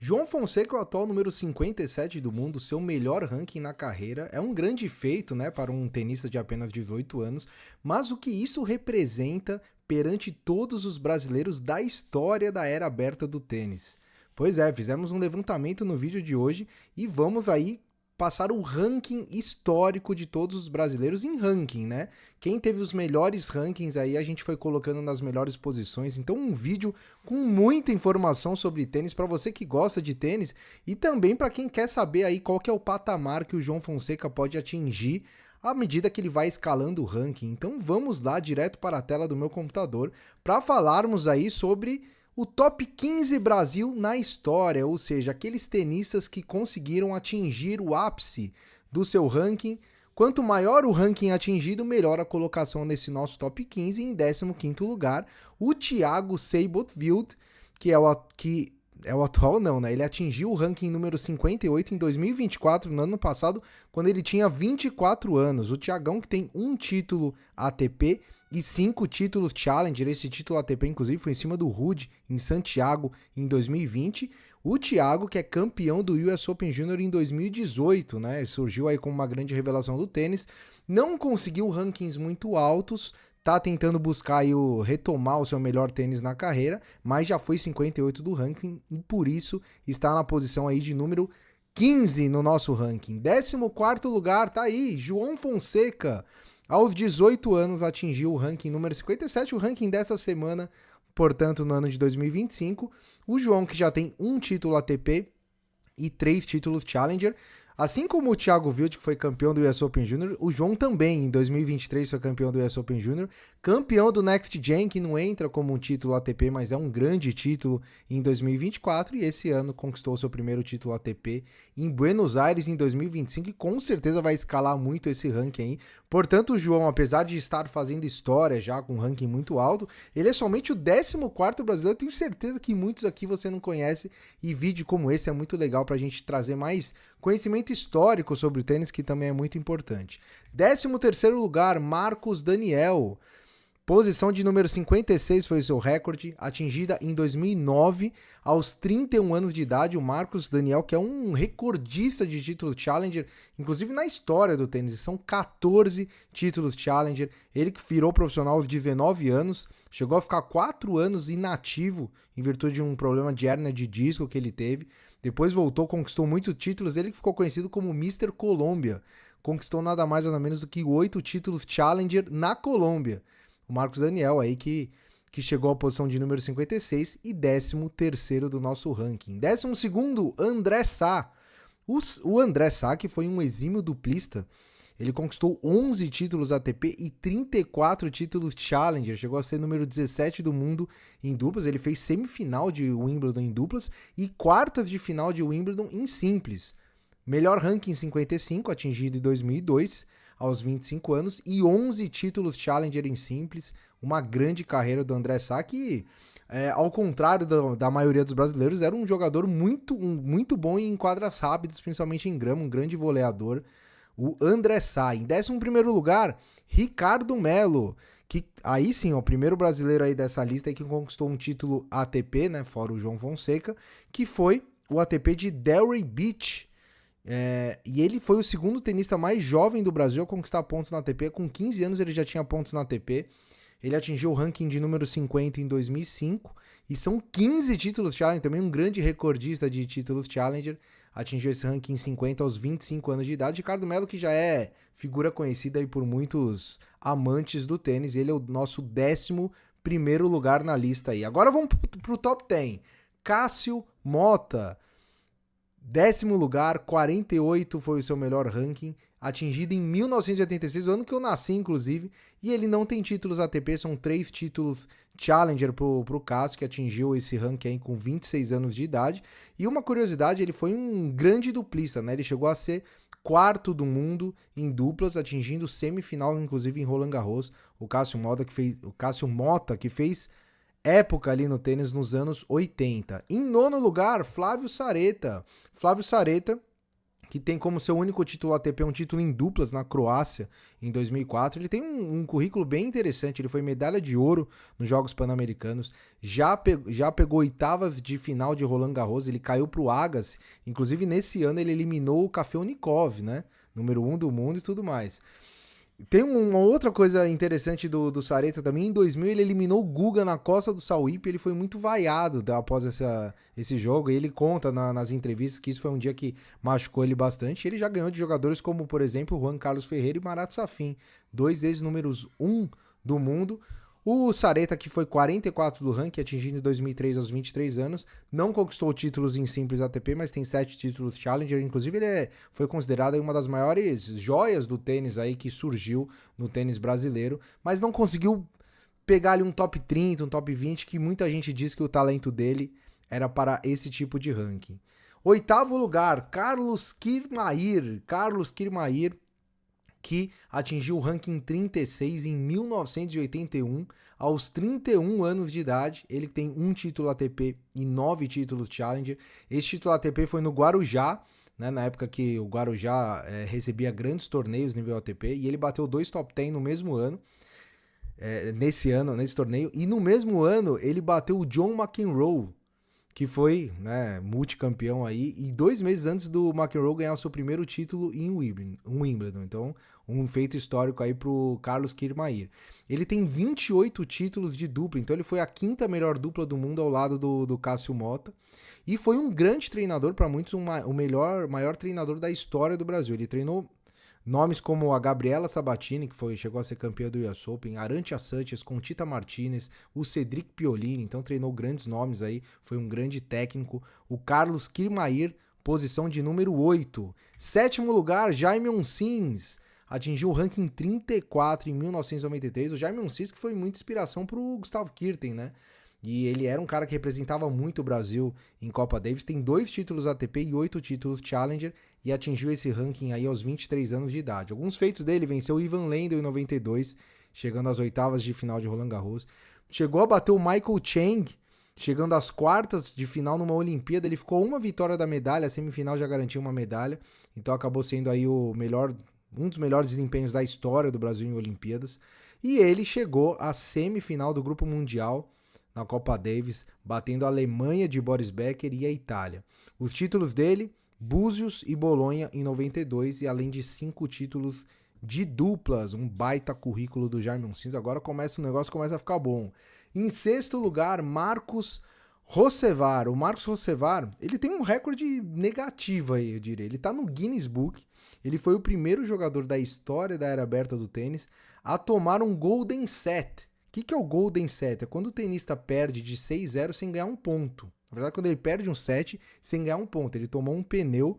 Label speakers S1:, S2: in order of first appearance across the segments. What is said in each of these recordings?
S1: João Fonseca é o atual número 57 do mundo, seu melhor ranking na carreira. É um grande feito, né, para um tenista de apenas 18 anos, mas o que isso representa perante todos os brasileiros da história da era aberta do tênis? Pois é, fizemos um levantamento no vídeo de hoje e vamos aí passar o ranking histórico de todos os brasileiros em ranking, né? Quem teve os melhores rankings aí, a gente foi colocando nas melhores posições. Então, um vídeo com muita informação sobre tênis para você que gosta de tênis e também para quem quer saber aí qual que é o patamar que o João Fonseca pode atingir à medida que ele vai escalando o ranking. Então, vamos lá direto para a tela do meu computador para falarmos aí sobre o top 15 Brasil na história, ou seja, aqueles tenistas que conseguiram atingir o ápice do seu ranking. Quanto maior o ranking atingido, melhor a colocação nesse nosso top 15. Em 15º lugar, o Thiago Seibold, que é o atual não, né? Ele atingiu o ranking número 58 em 2024, no ano passado, quando ele tinha 24 anos. O Thiagão que tem um título ATP e 5 títulos Challenger. Esse título ATP, inclusive, foi em cima do Ruud, em Santiago, em 2020. O Thiago, que é campeão do US Open Junior em 2018, né? Surgiu aí como uma grande revelação do tênis. Não conseguiu rankings muito altos, tá tentando buscar aí retomar o seu melhor tênis na carreira, mas já foi 58 do ranking e por isso está na posição aí de número 15 no nosso ranking. 14º lugar, tá aí, João Fonseca. Aos 18 anos atingiu o ranking número 57, o ranking dessa semana, portanto no ano de 2025. O João que já tem um título ATP e 3 títulos Challenger. Assim como o Thiago Wild, que foi campeão do US Open Junior, o João também, em 2023, foi campeão do US Open Junior, campeão do Next Gen, que não entra como um título ATP, mas é um grande título em 2024, e esse ano conquistou seu primeiro título ATP em Buenos Aires em 2025, e com certeza vai escalar muito esse ranking aí. Portanto, o João, apesar de estar fazendo história já com um ranking muito alto, ele é somente o 14º brasileiro. Eu tenho certeza que muitos aqui você não conhece, e vídeo como esse é muito legal pra gente trazer mais conhecimento histórico sobre o tênis, que também é muito importante. 13º lugar, Marcos Daniel. Posição de número 56 foi o seu recorde, atingida em 2009, aos 31 anos de idade. O Marcos Daniel, que é um recordista de título Challenger, inclusive na história do tênis, são 14 títulos Challenger. Ele que virou profissional aos 19 anos, chegou a ficar 4 anos inativo em virtude de um problema de hérnia de disco que ele teve. Depois voltou, conquistou muitos títulos. Ele que ficou conhecido como Mr. Colômbia. Conquistou nada mais nada menos do que 8 títulos Challenger na Colômbia. O Marcos Daniel aí que chegou à posição de número 56 e 13º do nosso ranking. 12º, André Sá. O André Sá, que foi um exímio duplista, ele conquistou 11 títulos ATP e 34 títulos Challenger, chegou a ser número 17 do mundo em duplas. Ele fez semifinal de Wimbledon em duplas e quartas de final de Wimbledon em simples. Melhor ranking 55, atingido em 2002, aos 25 anos, e 11 títulos Challenger em simples. Uma grande carreira do André Sá, que, ao contrário da maioria dos brasileiros, era um jogador muito bom em quadras rápidas, principalmente em grama, um grande voleador. O André Sá. Em 11º lugar, Ricardo Melo, que aí sim, o primeiro brasileiro aí dessa lista aí que conquistou um título ATP, né, fora o João Fonseca, que foi o ATP de Delray Beach. E ele foi o segundo tenista mais jovem do Brasil a conquistar pontos na ATP. Com 15 anos ele já tinha pontos na ATP. Ele atingiu o ranking de número 50 em 2005 e são 15 títulos Challenger, também um grande recordista de títulos Challenger. Atingiu esse ranking 50 aos 25 anos de idade. Ricardo Melo, que já é figura conhecida aí por muitos amantes do tênis, ele é o nosso 11º lugar na lista aí. Agora vamos pro top 10. Cássio Mota. 10º lugar, 48 foi o seu melhor ranking, atingido em 1986, o ano que eu nasci, inclusive, e ele não tem títulos ATP, são 3 títulos Challenger pro Cássio, que atingiu esse ranking aí com 26 anos de idade. E uma curiosidade, ele foi um grande duplista, né? Ele chegou a ser 4º do mundo em duplas, atingindo semifinal, inclusive em Roland Garros. O Cássio Mota, que fez época ali no tênis nos anos 80. Em 9º lugar, Flávio Sareta. Flávio Sareta, que tem como seu único título ATP um título em duplas na Croácia em 2004. Ele tem um currículo bem interessante, ele foi medalha de ouro nos Jogos Pan-Americanos, já pegou oitavas de final de Roland Garros, ele caiu pro Agassi, inclusive nesse ano ele eliminou o Kafelnikov, né? Número 1 do mundo e tudo mais. Tem uma outra coisa interessante do Sareta também. Em 2000 ele eliminou o Guga na costa do Sauípe. Ele foi muito vaiado após esse jogo. E ele conta nas entrevistas que isso foi um dia que machucou ele bastante. Ele já ganhou de jogadores como, por exemplo, Juan Carlos Ferreira e Marat Safin, 2 ex-números 1 do mundo. O Sareta, que foi 44 do ranking, atingindo em 2003 aos 23 anos, não conquistou títulos em simples ATP, mas tem 7 títulos Challenger. Inclusive, ele foi considerado uma das maiores joias do tênis aí que surgiu no tênis brasileiro, mas não conseguiu pegar ali um top 30, um top 20, que muita gente diz que o talento dele era para esse tipo de ranking. 8º lugar, Carlos Kirmayr. Carlos Kirmayr, que atingiu o ranking 36 em 1981, aos 31 anos de idade. Ele tem um título ATP e 9 títulos Challenger. Esse título ATP foi no Guarujá, né, na época que o Guarujá recebia grandes torneios nível ATP, e ele bateu 2 top 10 no mesmo ano, nesse torneio, e no mesmo ano ele bateu o John McEnroe, que foi, né, multicampeão aí, e 2 meses antes do McEnroe ganhar o seu primeiro título em Wimbledon. Então, um feito histórico aí pro Carlos Kirmayr. Ele tem 28 títulos de dupla, então ele foi a 5ª melhor dupla do mundo ao lado do Cássio Mota, e foi um grande treinador, para muitos o maior treinador da história do Brasil. Ele treinou nomes como a Gabriela Sabatini, que chegou a ser campeã do US Open, Arantxa Sánchez, Conchita Martinez, o Cedric Pioline, então treinou grandes nomes aí, foi um grande técnico. O Carlos Kirmayr, posição de número 8. 7º lugar, Jaime Onsins, atingiu o ranking 34 em 1993. O Jaime Onsins que foi muita inspiração para o Gustavo Kuerten, né? E ele era um cara que representava muito o Brasil em Copa Davis, tem 2 títulos ATP e 8 títulos Challenger, e atingiu esse ranking aí aos 23 anos de idade. Alguns feitos dele: venceu o Ivan Lendl em 92, chegando às oitavas de final de Roland Garros. Chegou a bater o Michael Chang, chegando às quartas de final numa Olimpíada. Ele ficou uma vitória da medalha, a semifinal já garantiu uma medalha, então acabou sendo aí um dos melhores desempenhos da história do Brasil em Olimpíadas. E ele chegou à semifinal do Grupo Mundial na Copa Davis, batendo a Alemanha de Boris Becker e a Itália. Os títulos dele: Búzios e Bolonha em 92, e além de 5 títulos de duplas, um baita currículo do Jaime Onsins. Agora o negócio começa a ficar bom. Em 6º lugar, Marcos Rosevar. O Marcos Rosevar, ele tem um recorde negativo aí, eu diria. Ele tá no Guinness Book. Ele foi o primeiro jogador da história da era aberta do tênis a tomar um Golden Set. O que é o Golden Set? É quando o tenista perde de 6-0 sem ganhar um ponto. Na verdade, quando ele perde um set sem ganhar um ponto. Ele tomou um pneu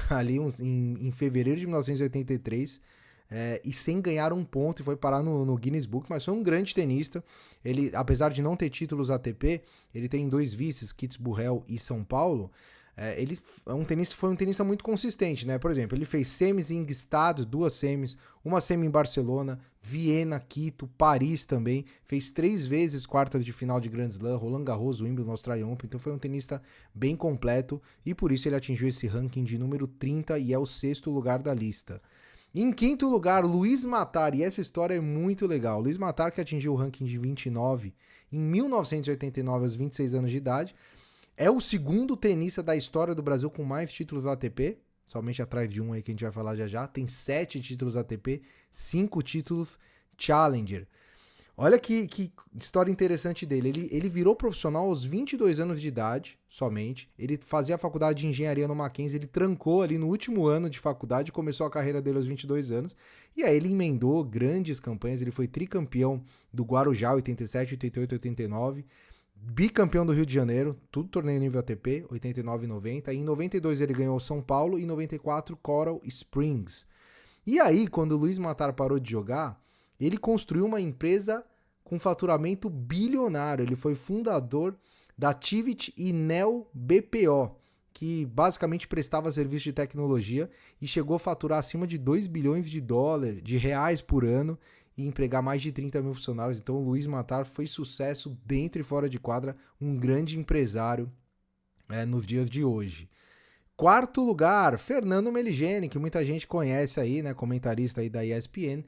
S1: ali em fevereiro de 1983 e sem ganhar um ponto, e foi parar no Guinness Book, mas foi um grande tenista. Ele, apesar de não ter títulos ATP, ele tem 2 vices, Kitzbühel e São Paulo. Ele foi um tenista muito consistente, né? Por exemplo, ele fez semis em Gstaad, 2 semis, uma semi em Barcelona, Viena, Quito, Paris também, fez 3 vezes quartas de final de Grand Slam, Roland Garros, Wimbledon, Australian Open, então foi um tenista bem completo, e por isso ele atingiu esse ranking de número 30 e é o 6º lugar da lista. Em 5º lugar, Luiz Matar, e essa história é muito legal. Luiz Matar, que atingiu o ranking de 29 em 1989 aos 26 anos de idade, é o 2º tenista da história do Brasil com mais títulos ATP, somente atrás de um aí que a gente vai falar já já. Tem 7 títulos ATP, 5 títulos Challenger. Olha que história interessante dele. Ele virou profissional aos 22 anos de idade, somente. Ele fazia a faculdade de engenharia no Mackenzie, ele trancou ali no último ano de faculdade, começou a carreira dele aos 22 anos, e aí ele emendou grandes campanhas. Ele foi tricampeão do Guarujá, 87, 88, 89, bicampeão do Rio de Janeiro, tudo torneio nível ATP, 89 e 90. E em 92 ele ganhou São Paulo e em 94 Coral Springs. E aí, quando o Luiz Matar parou de jogar, ele construiu uma empresa com faturamento bilionário. Ele foi fundador da Tivit e Neo BPO, que basicamente prestava serviço de tecnologia e chegou a faturar acima de 2 bilhões de reais por ano e empregar mais de 30 mil funcionários. Então o Luiz Matar foi sucesso dentro e fora de quadra, um grande empresário nos dias de hoje. Quarto lugar, Fernando Meligeni, que muita gente conhece aí, né, comentarista aí da ESPN,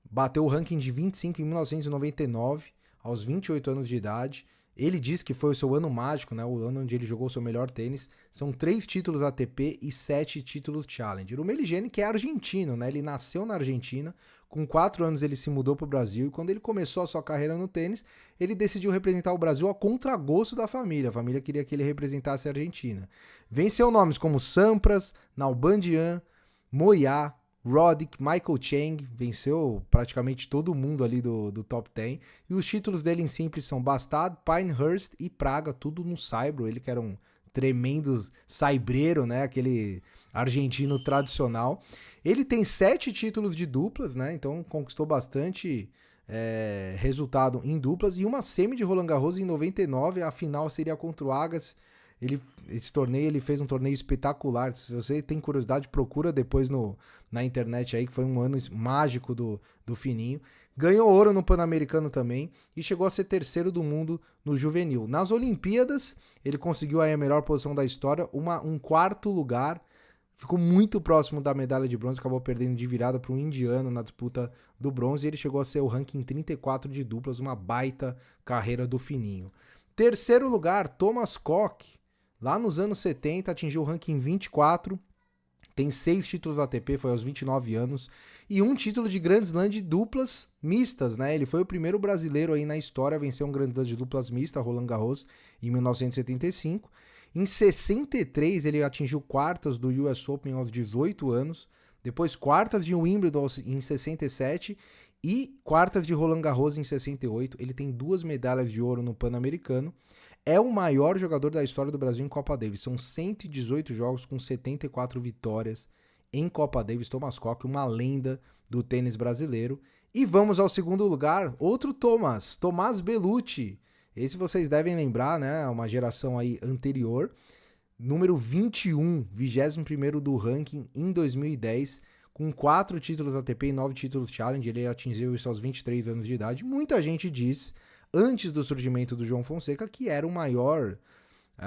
S1: bateu o ranking de 25 em 1999, aos 28 anos de idade. Ele disse que foi o seu ano mágico, né? O ano onde ele jogou o seu melhor tênis. São 3 títulos ATP e 7 títulos Challenger. O Meligeni, que é argentino, né? Ele nasceu na Argentina. Com 4 anos ele se mudou para o Brasil. E quando ele começou a sua carreira no tênis, ele decidiu representar o Brasil a contragosto da família. A família queria que ele representasse a Argentina. Venceu nomes como Sampras, Nalbandian, Moyá, Roddick, Michael Chang, venceu praticamente todo mundo ali do top 10. E os títulos dele em simples são Bastad, Pinehurst e Praga, tudo no saibro. Ele que era um tremendo saibreiro, né? Aquele argentino tradicional. Ele tem 7 títulos de duplas, né? Então conquistou bastante resultado em duplas. E uma semi de Roland Garros em 99, a final seria contra o Agassi. Esse torneio, ele fez um torneio espetacular. Se você tem curiosidade, procura depois na internet aí, que foi um ano mágico do Fininho. Ganhou ouro no Pan-Americano também e chegou a ser terceiro do mundo no juvenil. Nas Olimpíadas, ele conseguiu aí a melhor posição da história, um quarto lugar. Ficou muito próximo da medalha de bronze, acabou perdendo de virada para um indiano na disputa do bronze. E ele chegou a ser o ranking 34 de duplas, uma baita carreira do Fininho. Terceiro lugar, Thomas Koch. Lá nos anos 70, atingiu o ranking 24, tem 6 títulos ATP, foi aos 29 anos, e um título de Grand Slam de duplas mistas, né? Ele foi o primeiro brasileiro aí na história a vencer um Grand Slam de duplas mistas, Roland Garros, em 1975. Em 63, ele atingiu quartas do US Open aos 18 anos, depois quartas de Wimbledon em 67 e quartas de Roland Garros em 68. Ele tem 2 medalhas de ouro no Pan-Americano. É o maior jogador da história do Brasil em Copa Davis. São 118 jogos com 74 vitórias em Copa Davis. Thomas Koch, uma lenda do tênis brasileiro. E vamos ao segundo lugar, outro Tomás Bellucci. Esse vocês devem lembrar, né? Uma geração aí anterior. Número 21, 21º do ranking em 2010, com 4 títulos ATP e 9 títulos Challenger. Ele atingiu isso aos 23 anos de idade. Muita gente diz, antes do surgimento do João Fonseca, que era a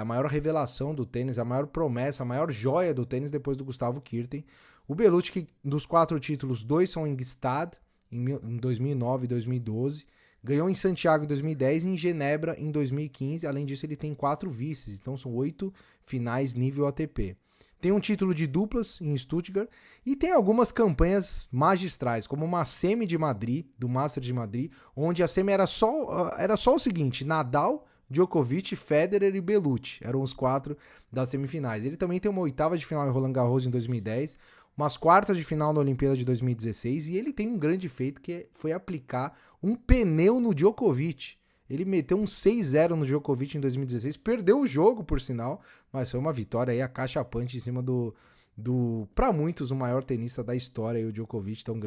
S1: maior revelação do tênis, a maior promessa, a maior joia do tênis depois do Gustavo Kuerten. O Bellucci, que dos 4 títulos, 2 são em Gstaad, em 2009 e 2012. Ganhou em Santiago em 2010 e em Genebra em 2015. Além disso, ele tem 4 vices, então são 8 finais nível ATP. Tem um título de duplas em Stuttgart e tem algumas campanhas magistrais, como uma semi de Madrid, do Masters de Madrid, onde a semi era só o seguinte: Nadal, Djokovic, Federer e Bellucci. Eram os 4 das semifinais. Ele também tem uma oitava de final em Roland Garros em 2010, umas quartas de final na Olimpíada de 2016, e ele tem um grande feito que foi aplicar um pneu no Djokovic. Ele meteu um 6-0 no Djokovic em 2016, perdeu o jogo, por sinal, mas foi uma vitória aí acachapante em cima do para muitos, o maior tenista da história, aí, o Djokovic. Então,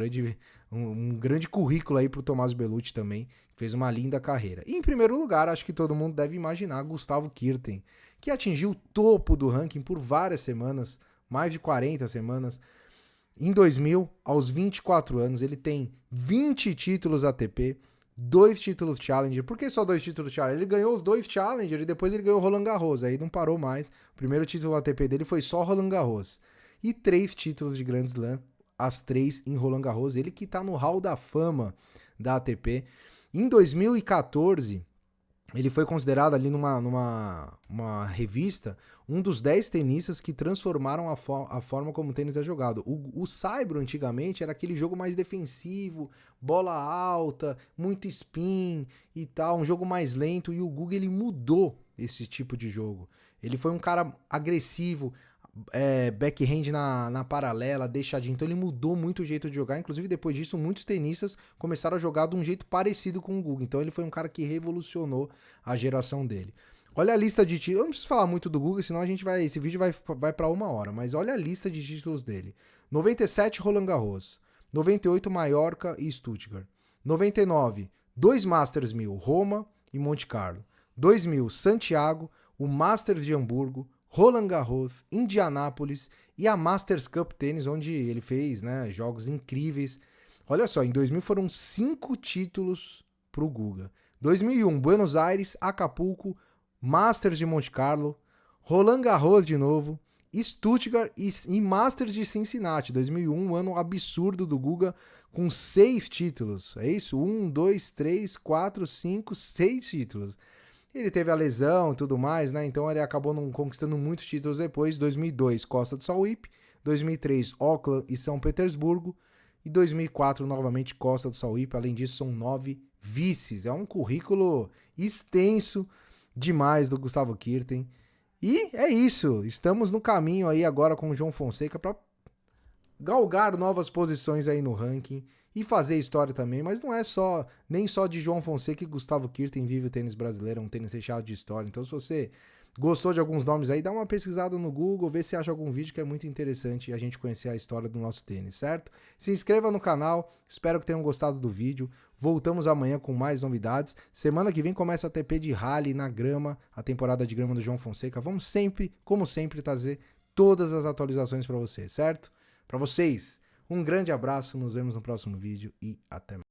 S1: um grande currículo aí pro Tomás Bellucci também, que fez uma linda carreira. E em primeiro lugar, acho que todo mundo deve imaginar Gustavo Kuerten, que atingiu o topo do ranking por várias semanas, mais de 40 semanas. Em 2000, aos 24 anos, ele tem 20 títulos ATP, 2 títulos Challenger. Por que só 2 títulos Challenger? Ele ganhou os 2 Challenger e depois ele ganhou o Roland Garros. Aí não parou mais. O primeiro título ATP dele foi só Roland Garros. E 3 títulos de Grand Slam, as 3 em Roland Garros. Ele que tá no Hall da Fama da ATP. Em 2014, ele foi considerado ali numa revista um dos 10 tenistas que transformaram a forma como o tênis é jogado. O saibro antigamente era aquele jogo mais defensivo, bola alta, muito spin e tal, um jogo mais lento, e o Guga ele mudou esse tipo de jogo. Ele foi um cara agressivo, backhand na paralela, deixadinho, então ele mudou muito o jeito de jogar. Inclusive depois disso muitos tenistas começaram a jogar de um jeito parecido com o Guga, então ele foi um cara que revolucionou a geração dele. Olha a lista de títulos, eu não preciso falar muito do Guga, senão esse vídeo vai para 1 hora, mas olha a lista de títulos dele. 97 Roland Garros, 98 Mallorca e Stuttgart, 99 2 Masters 1000, Roma e Monte Carlo, 2000 Santiago, o Masters de Hamburgo, Roland Garros, Indianápolis e a Masters Cup Tênis, onde ele fez, né, jogos incríveis. Olha só, em 2000 foram 5 títulos pro Guga. 2001, Buenos Aires, Acapulco, Masters de Monte Carlo, Roland Garros de novo, Stuttgart e Masters de Cincinnati. 2001, um ano absurdo do Guga, com 6 títulos. É isso? 1, 2, 3, 4, 5, 6 títulos. Ele teve a lesão e tudo mais, né? Então ele acabou não conquistando muitos títulos depois. 2002, Costa do Sauípe. 2003, Auckland e São Petersburgo. E 2004, novamente, Costa do Sauípe. Além disso, são 9 vices. É um currículo extenso demais do Gustavo Kuerten. E é isso. Estamos no caminho aí agora com o João Fonseca para galgar novas posições aí no ranking e fazer história também, mas não é só nem só de João Fonseca e Gustavo Kuerten vive o tênis brasileiro, é um tênis recheado de história. Então se você gostou de alguns nomes aí, dá uma pesquisada no Google, vê se acha algum vídeo que é muito interessante a gente conhecer a história do nosso tênis, certo? Se inscreva no canal, espero que tenham gostado do vídeo. Voltamos amanhã com mais novidades. Semana que vem começa a TP de Rally na grama, a temporada de grama do João Fonseca. Vamos sempre, como sempre, trazer todas as atualizações para vocês, certo? Para vocês, um grande abraço, nos vemos no próximo vídeo e até mais.